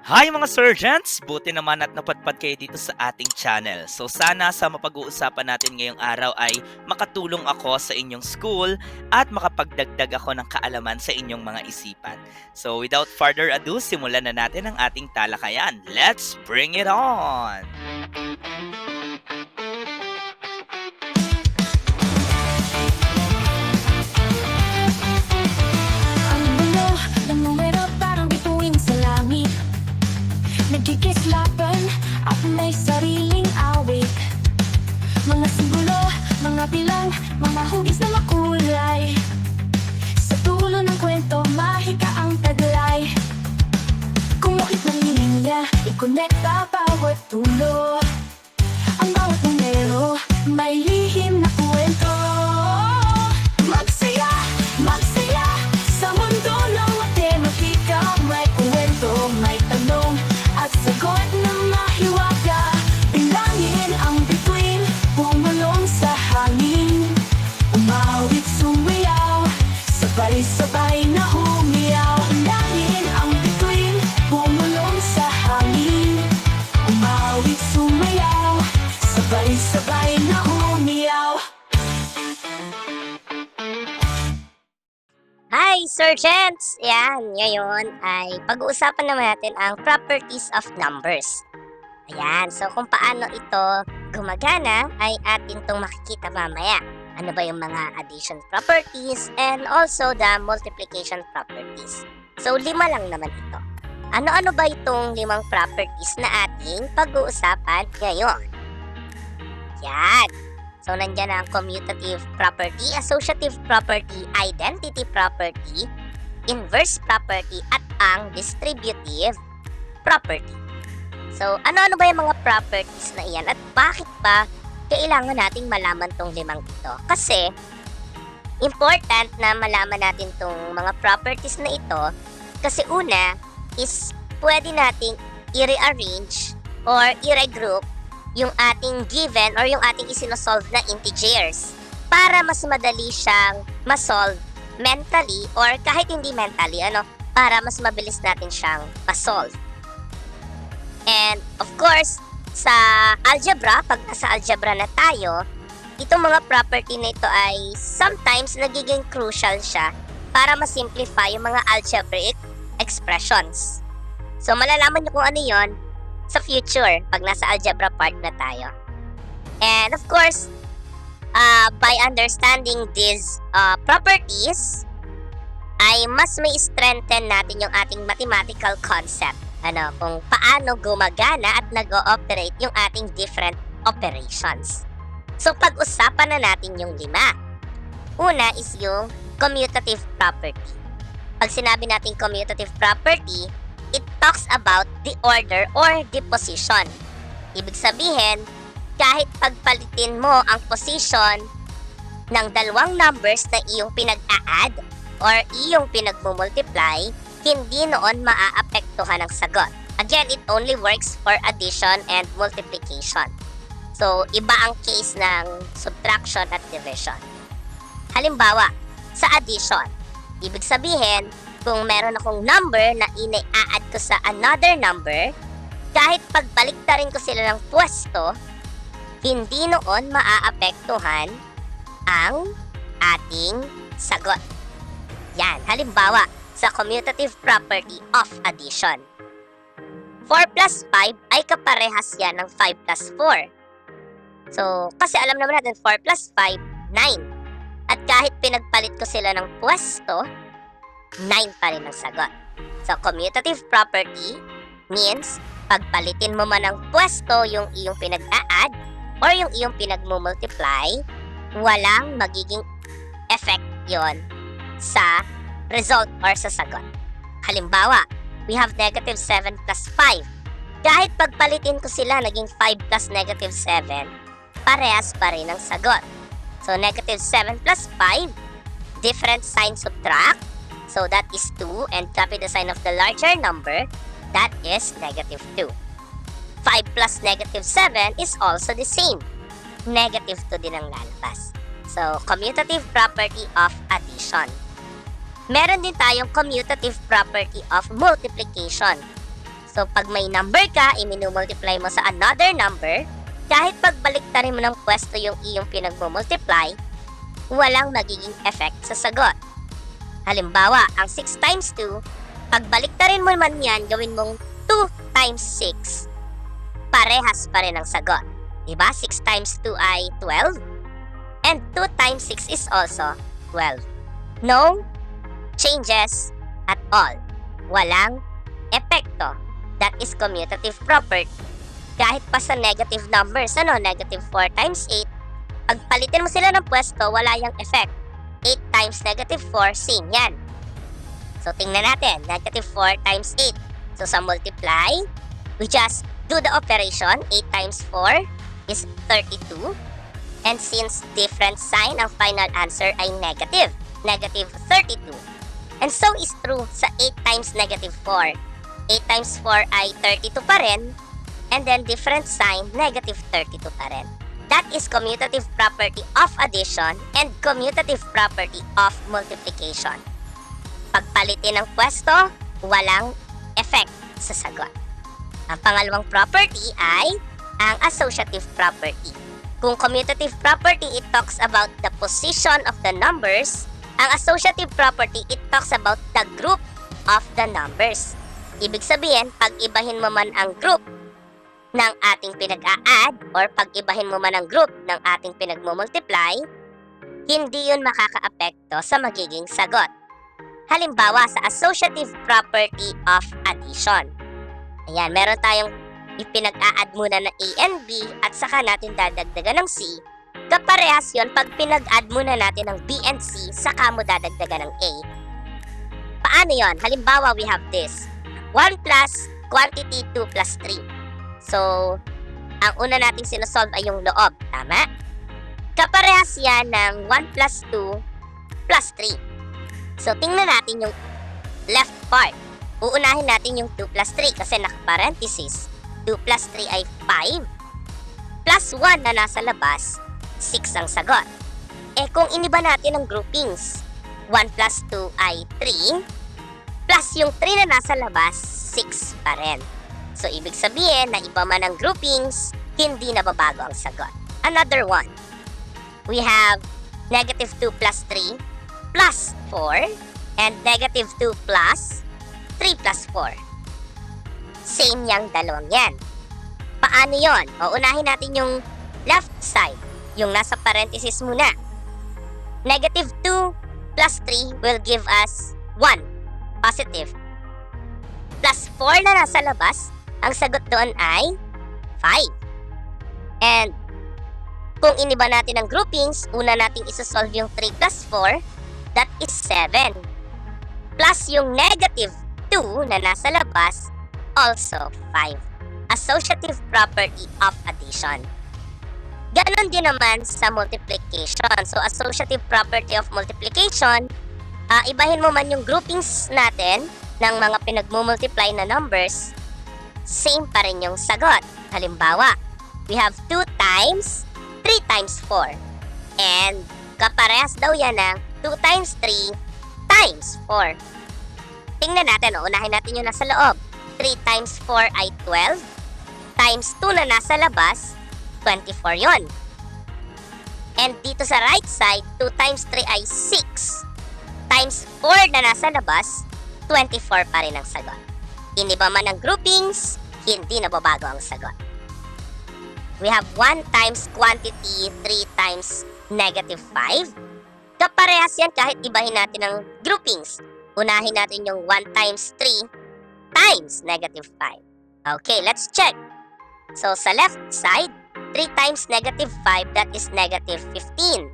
Hi mga Serjents! Buti naman at napadpad kayo dito sa ating channel. So sana sa mapag-uusapan natin ngayong araw ay makatulong ako sa inyong school at makapagdagdag ako ng kaalaman sa inyong mga isipan. So without further ado, simulan na natin ang ating talakayan. Let's bring it on! Ang mundo ng numero parang bituin sa langit. Nagkikislapan at may sariling awit. Mga simbolo, mga bilang, mga hugis na makulay. Sa dulo ng kwento, mahika ang taglay. Kumukit ng linya, ikonekta bawat dulo. Ang bawat numero, may lihim na kwento. Magsaya, magsaya, sa mundo ng matematika. May kwento, may tanong, at sagot na mahiwaga. Bilangin ang bituin, bumulong sa hangin. Umawit, sumayaw, sabay-sabay na humiyaw. Bilangin ang bituin, bumulong sa hangin. Umawit, sumayaw, sabay-sabay na humiyaw. Hi, Serjents! Ayan, ngayon ay pag-uusapan naman natin ang properties of numbers. Ayan, so kung paano ito gumagana ay atin itong makikita mamaya. Ano ba yung mga addition properties and also the multiplication properties. So, 5 lang naman ito. Ano-ano ba itong 5 properties na ating pag-uusapan ngayon? Yan! So, nandyan ang commutative property, associative property, identity property, inverse property, at ang distributive property. So, ano-ano ba yung mga properties na iyan at bakit ba kailangan nating malaman tong 5 ito? Kasi, important na malaman natin tong mga properties na ito kasi una is pwede nating i-rearrange or i-regroup yung ating given or yung ating isinosolve na integers para mas madali siyang masolve mentally or kahit hindi mentally, para mas mabilis natin siyang masolve. And of course, sa algebra, pag nasa algebra na tayo, itong mga property na ito ay sometimes nagiging crucial siya para masimplify yung mga algebraic expressions. So malalaman nyo kung ano yon sa future pag nasa algebra part na tayo. And of course, by understanding these properties, ay mas may strengthen natin yung ating mathematical concept. Kung paano gumagana at nag-ooperate yung ating different operations. So pag-usapan na natin yung 5. Una is yung commutative property. Pag sinabi natin commutative property, it talks about the order or the position. Ibig sabihin, kahit pagpalitin mo ang position ng dalawang numbers na iyong pinag-a-add or iyong pinag-multiply, hindi noon maaapektuhan ang sagot. Again, it only works for addition and multiplication. So, iba ang case ng subtraction at division. Halimbawa, sa addition, ibig sabihin, kung meron akong number na ina-add ko sa another number, kahit pagbaliktarin ko sila ng pwesto, hindi noon maaapektuhan ang ating sagot. Yan, halimbawa, sa commutative property of addition. 4 plus 5 ay kaparehas yan ng 5 plus 4. So, kasi alam naman natin 4 plus 5, 9. At kahit pinagpalit ko sila ng pwesto, 9 pa rin ang sagot. So, commutative property means pagpalitin mo man ng pwesto yung iyong pinag-a-add or yung iyong pinag-multiply, walang magiging effect yon sa result or sa sagot. Halimbawa, we have negative 7 plus 5. Kahit pagpalitin ko sila, naging 5 plus negative 7, parehas pa rin ang sagot. So, negative 7 plus 5, different sign subtract. So, that is 2 and copy the sign of the larger number. That is negative 2. 5 plus negative 7 is also the same. Negative 2 din ang lalabas. So, commutative property of addition. Meron din tayong commutative property of multiplication. So, pag may number ka, iminumultiply mo sa another number, kahit pagbaliktarin mo ng pwesto yung iyong pinagmumultiply, walang magiging effect sa sagot. Halimbawa, ang 6 times 2, pagbaliktarin mo man yan, gawin mong 2 times 6. Parehas pa rin ang sagot. Diba? 6 times 2 ay 12. And 2 times 6 is also 12. No changes at all. Walang epekto. That is commutative property. Kahit pa sa negative numbers, negative 4 times 8, pagpalitin mo sila ng pwesto, wala yung effect. 8 times negative 4, same yan. So, tingnan natin. Negative 4 times 8. So, sa multiply, we just do the operation. 8 times 4 is 32. And since different sign, ang final answer ay negative. Negative 32. And so is true sa 8 times negative 4. 8 times 4 ay 32 pa rin. And then different sign, negative 32 pa rin. That is commutative property of addition and commutative property of multiplication. Pagpalitin ng pwesto, walang effect sa sagot. Ang pangalawang property ay ang associative property. Kung commutative property, it talks about the position of the numbers. Ang associative property, it talks about the group of the numbers. Ibig sabihin, pag ibahin mo man ang group ng ating pinag-a-add or pag ibahin mo man ang group ng ating pinag-multiply, hindi yun makaka-apekto sa magiging sagot. Halimbawa, sa associative property of addition. Ayan, meron tayong ipinag-a-add muna na A and B at saka natin dadagdagan ng C. Kaparehas yun pag pinag-add muna natin ng B and C, saka mo dadagdagan ng A. Paano yun? Halimbawa, we have this. 1 plus quantity 2 plus 3. So, ang una nating sinosolve ay yung loob. Tama? Kaparehas yan ng 1 plus 2 plus 3. So, tingnan natin yung left part. Uunahin natin yung 2 plus 3 kasi naka-parenthesis. 2 plus 3 ay 5. Plus 1 na nasa labas, 6 ang sagot. Eh kung iniba natin ang groupings, 1 plus 2 ay 3, plus yung 3 na nasa labas, 6 pa rin. So ibig sabihin na iba man ang groupings, hindi nababago ang sagot. Another one. We have negative 2 plus 3 plus 4 and negative 2 plus 3 plus 4. Same yang dalawang yan. Paano yon? O unahin natin yung left side, yung nasa parenthesis muna. Negative 2 plus 3 will give us 1, positive. Plus 4 na nasa labas, ang sagot doon ay 5. And kung iniba natin ang groupings, una nating isosolve yung 3 plus 4, that is 7. Plus yung negative 2 na nasa labas, also 5. Associative property of addition. Ganon din naman sa multiplication. So, associative property of multiplication, ibahin mo man yung groupings natin ng mga pinagmumultiply na numbers, same pa rin yung sagot. Halimbawa, we have 2 times 3 times 4. And kaparehas daw yan ng 2 times 3 times 4. Tingnan natin, unahin natin yung nasa loob. 3 times 4 ay 12. Times 2 na nasa labas, 24 yon. And dito sa right side, 2 times 3 ay 6. Times 4 na nasa labas, 24 pa rin ang sagot. Iniba man ang groupings, hindi nababago ang sagot. We have 1 times quantity, 3 times negative 5. Kaparehas yan kahit ibahin natin ang groupings. Unahin natin yung 1 times 3 times negative 5. Okay, let's check. So, sa left side, 3 times negative 5, that is negative 15.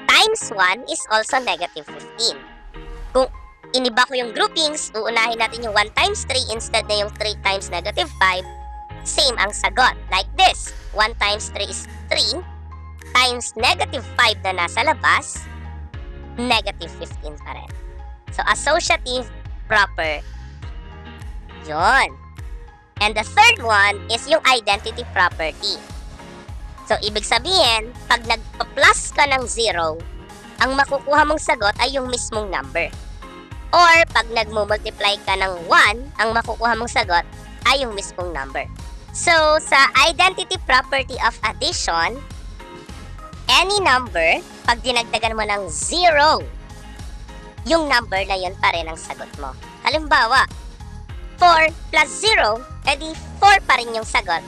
Times 1 is also negative 15. Kung iniba ko yung groupings, uunahin natin yung 1 times 3 instead na yung 3 times negative 5, same ang sagot. Like this, 1 times 3 is 3, times negative 5 na nasa labas, negative 15 pa rin. So, associative proper. Yun. And the third one is yung identity property. So, ibig sabihin, pag nagpa-plus ka ng 0, ang makukuha mong sagot ay yung mismong number. Or pag nagmumultiply ka ng 1, ang makukuha mong sagot ay yung mismong number. So, sa identity property of addition, any number, pag dinagdagan mo ng 0, yung number na yun pa rin ang sagot mo. Halimbawa, 4 plus 0, edi 4 pa rin yung sagot.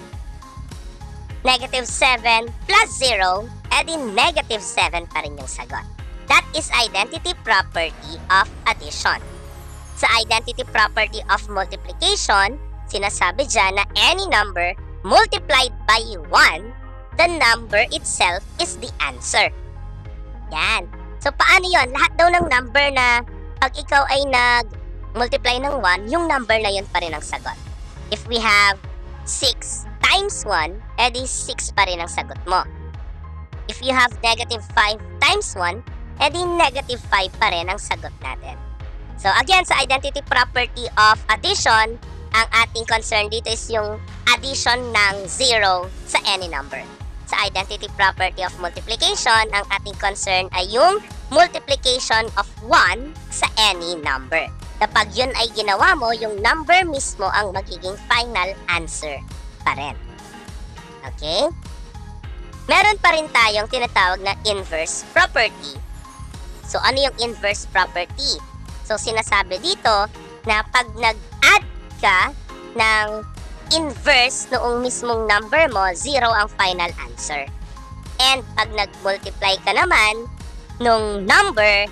Negative 7 plus 0, edi negative 7 pa rin yung sagot. That is identity property of addition. Sa identity property of multiplication, sinasabi dyan na any number multiplied by 1, the number itself is the answer. Yan. So, paano yon? Lahat daw ng number na pag ikaw ay nag-multiply ng 1, yung number na yun pa rin ang sagot. If we have 6 times 1, edi 6 pa rin ang sagot mo. If you have negative 5 times 1, edi negative 5 pa rin ang sagot natin. So, again, sa identity property of addition, ang ating concern dito is yung addition ng 0 sa any number. Sa identity property of multiplication, ang ating concern ay yung multiplication of 1 sa any number. Kapag yun ay ginawa mo, yung number mismo ang magiging final answer pa rin. Okay? Meron pa rin tayong tinatawag na inverse property. So, ano yung inverse property? So, sinasabi dito na pag nag-add ka ng inverse noong mismong number mo, 0 ang final answer. And pag nag-multiply ka naman nung number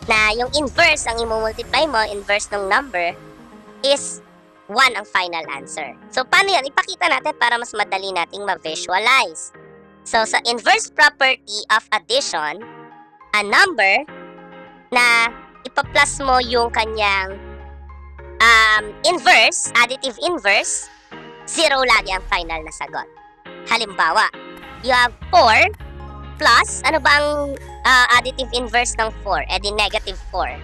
na yung inverse ang i-multiply mo, inverse ng number, is 1 ang final answer. So, paano yan? Ipakita natin para mas madali nating ma-visualize. So, sa inverse property of addition, a number na ipa-plus mo yung kanyang inverse, additive inverse, 0 lagi ang final na sagot. Halimbawa, you have 4 plus, ano ba ang additive inverse ng 4? Di negative 4.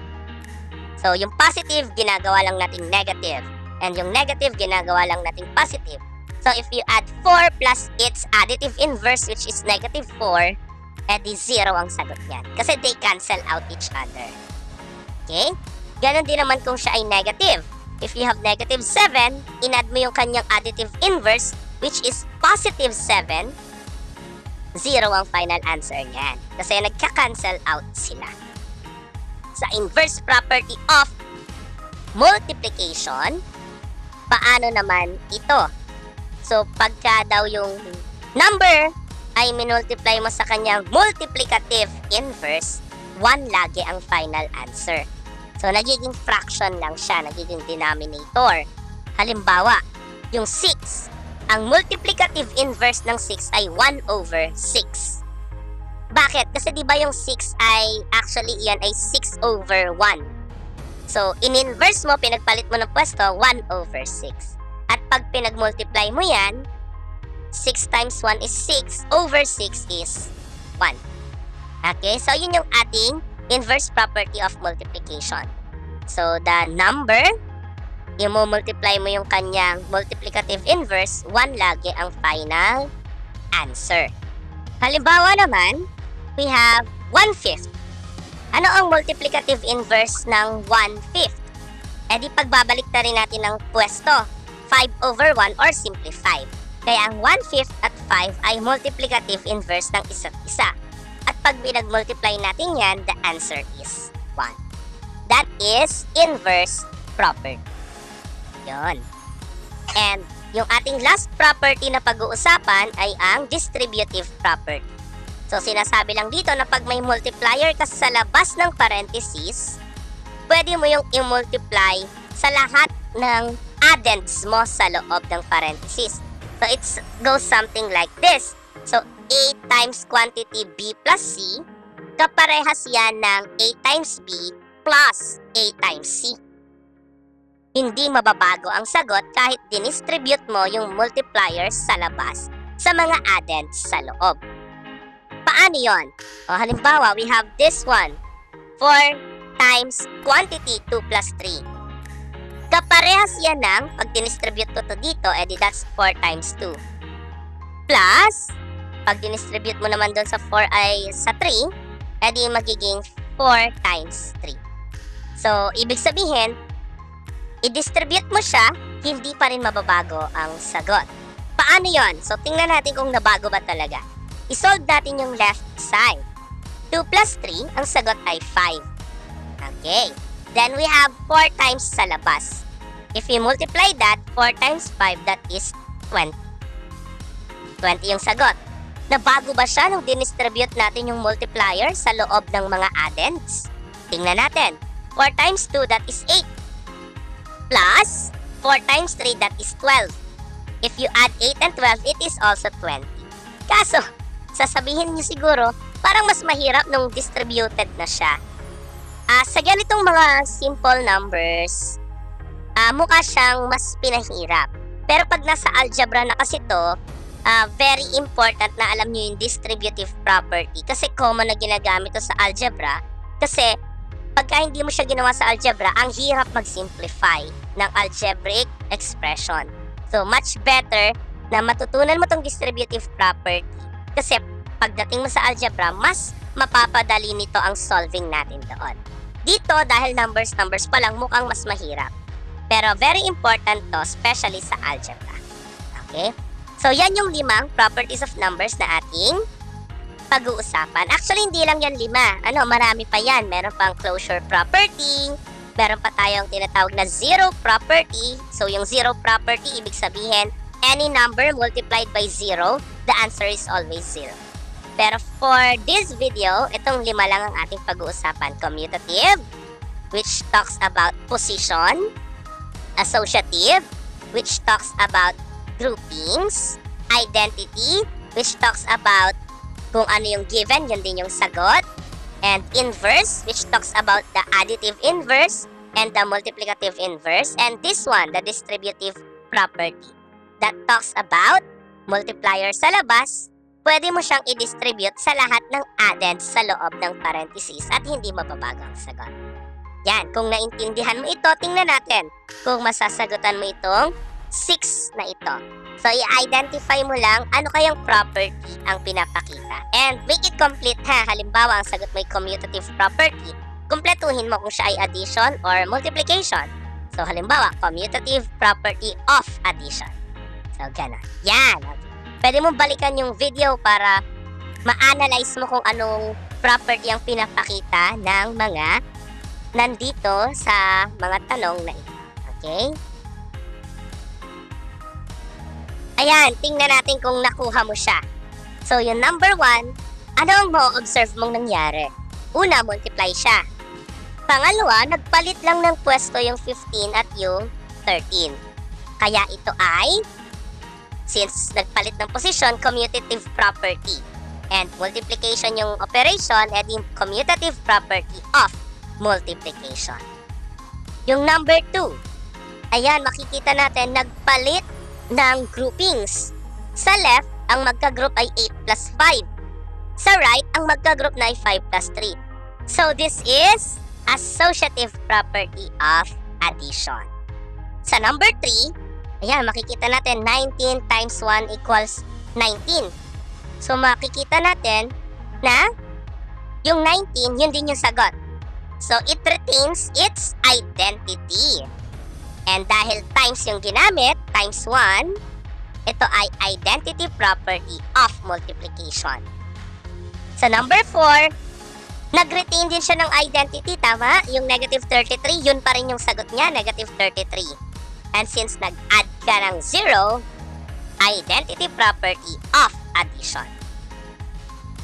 So, yung positive, ginagawa lang natin negative. And yung negative, ginagawa lang natin positive. So, if you add 4 plus its additive inverse, which is negative 4, di 0 ang sagot niyan. Kasi they cancel out each other. Okay? Ganon din naman kung siya ay negative. If you have negative 7, in-add mo yung kanyang additive inverse, which is positive 7, 0 ang final answer niyan. Kasi nagka-cancel out sila. Sa inverse property of multiplication, paano naman ito? So, pagka daw yung number ay minultiply mo sa kanyang multiplicative inverse, 1 lagi ang final answer. So, nagiging fraction lang siya, nagiging denominator. Halimbawa, yung 6, ang multiplicative inverse ng 6 ay 1 over 6. Bakit? Kasi di ba yung 6 ay, actually, yan ay 6 over 1. So, in-inverse mo, pinagpalit mo ng pwesto, 1 over 6. At pag pinag-multiply mo yan, 6 times 1 is 6, over 6 is 1. Okay, so yun yung ating inverse property of multiplication. So, the number, i-multiply mo yung kanyang multiplicative inverse, 1 lagi ang final answer. Halimbawa naman, we have 1/5. Ano ang multiplicative inverse ng 1/5? Di pagbabalik na rin natin ng pwesto, 5 over 1 or simply 5. Kaya ang 1/5 at 5 ay multiplicative inverse ng isa't isa. At pag pinag-multiply natin yan, the answer is 1. That is inverse property. Yon. And yung ating last property na pag-uusapan ay ang distributive property. So, sinasabi lang dito na pag may multiplier ka sa labas ng parentheses, pwede mo yung i-multiply sa lahat ng addends mo sa loob ng parentheses. So, it goes something like this. So, A times quantity B plus C, kaparehas yan ng A times B plus A times C. Hindi mababago ang sagot kahit dinistribute mo yung multipliers sa labas sa mga addends sa loob. Paano yon? O, halimbawa, we have this one. 4 times quantity 2 plus 3. Kaparehas yan ng, pag dinistribute ko to dito, edi that's 4 times 2. Plus, pag dinistribute mo naman doon sa 4 ay sa 3, edi magiging 4 times 3. So, ibig sabihin, i-distribute mo siya, hindi pa rin mababago ang sagot. Paano yon? So, tingnan natin kung nabago ba talaga. I-solve natin yung left side. 2 plus 3, ang sagot ay 5. Okay. Then we have 4 times sa labas. If you multiply that, 4 times 5, that is 20. 20 yung sagot. Nabago ba siya nung dinistribute natin yung multiplier sa loob ng mga addends? Tingnan natin. 4 times 2, that is 8. Plus 4 times 3, that is 12. If you add 8 and 12, it is also 20. Kaso, sasabihin niyo siguro, parang mas mahirap nung distributed na siya. Sa ganitong mga simple numbers, mukha siyang mas pinahirap. Pero pag nasa algebra na kasi to, very important na alam niyo yung distributive property. Kasi common na ginagamit to sa algebra. Kasi pagka hindi mo siya ginawa sa algebra, ang hirap mag-simplify ng algebraic expression. So, much better na matutunan mo tong distributive property. Kasi pagdating mo sa algebra, mas mapapadali nito ang solving natin doon. Dito, dahil numbers pa lang, mukhang mas mahirap. Pero very important to, especially sa algebra. Okay? So, yan yung 5 properties of numbers na ating pag-uusapan. Actually, hindi lang yan 5. Marami pa yan. Meron pang closure property. Meron pa tayong tinatawag na zero property. So, yung zero property, ibig sabihin, any number multiplied by 0, the answer is always 0. Pero for this video, itong 5 lang ang ating pag-uusapan. Commutative, which talks about position. Associative, which talks about groupings. Identity, which talks about kung ano yung given, yun din yung sagot. And inverse, which talks about the additive inverse and the multiplicative inverse. And this one, the distributive property, that talks about multiplier sa labas, pwede mo siyang i-distribute sa lahat ng addends sa loob ng parentheses at hindi mababago ang sagot. Yan, kung naintindihan mo ito, tingnan natin kung masasagutan mo itong 6 na ito. So, i-identify mo lang ano kayang property ang pinapakita. And make it complete ha. Halimbawa, ang sagot mo ay commutative property. Kumpletuhin mo kung siya ay addition or multiplication. So, halimbawa, commutative property of addition. So, gano'n. Yan. Pwede mong balikan yung video para ma-analyze mo kung anong property ang pinapakita ng mga nandito sa mga tanong na ito. Okay? Ayan, tingnan natin kung nakuha mo siya. So, yung number 1, ano ang ma-observe mong nangyari? Una, multiply siya. Pangalawa, nagpalit lang ng pwesto yung 15 at yung 13. Kaya ito ay, since nagpalit ng position, commutative property. And multiplication yung operation, edi commutative property of multiplication. Yung number 2, ayan, makikita natin, nagpalit ng groupings. Sa left, ang magka-group ay 8 plus 5. Sa right, ang magka-group na ay 5 plus 3. So, this is associative property of addition. Sa number 3, ayan, makikita natin 19 times 1 equals 19. So, makikita natin na yung 19, yun din yung sagot. So, it retains its identity. And dahil times yung ginamit, times 1, ito ay identity property of multiplication. Sa number 4, nag-retain din siya ng identity, tama? Yung negative 33, yun pa rin yung sagot niya, negative 33. And since nag-add ka ng 0, identity property of addition.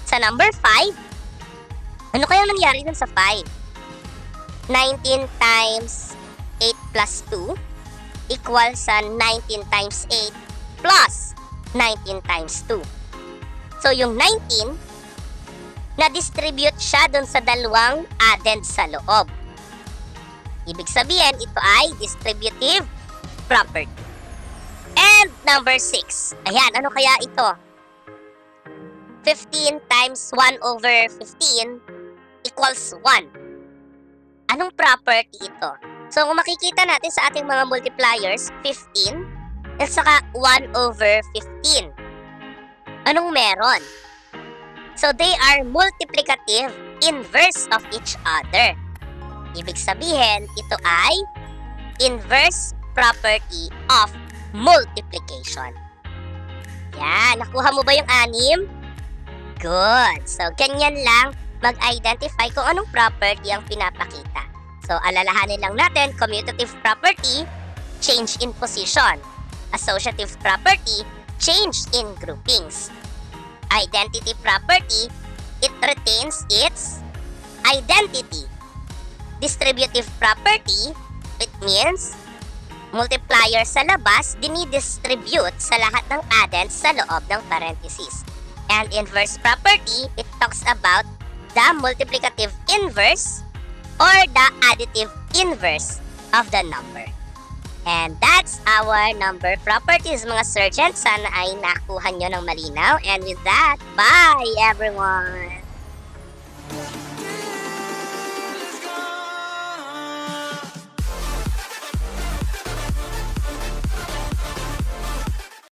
Sa number 5, ano kayang nangyari dun sa 5? 19 times 8 plus 2 equals sa 19 times 8 plus 19 times 2. So, yung 19, na-distribute siya dun sa dalawang addend sa loob. Ibig sabihin, ito ay distributive property. And number 6. Ayan, ano kaya ito? 15 times 1 over 15 equals 1. Anong property ito? So, kung makikita natin sa ating mga multipliers, 15 at saka 1 over 15. Anong meron? So, they are multiplicative inverse of each other. Ibig sabihin, ito ay inverse property of multiplication. Yan, nakuha mo ba yung 6? Good. So, ganyan lang mag-identify kung anong property ang pinapakita. So, alalahanin lang natin, commutative property, change in position. Associative property, change in groupings. Identity property, it retains its identity. Distributive property, it means multiplier sa labas, dinidistribute sa lahat ng addends sa loob ng parentheses. And inverse property, it talks about the multiplicative inverse or the additive inverse of the number. And that's our number properties, mga sergeants. Sana ay nakuha nyo ng malinaw. And with that, bye everyone!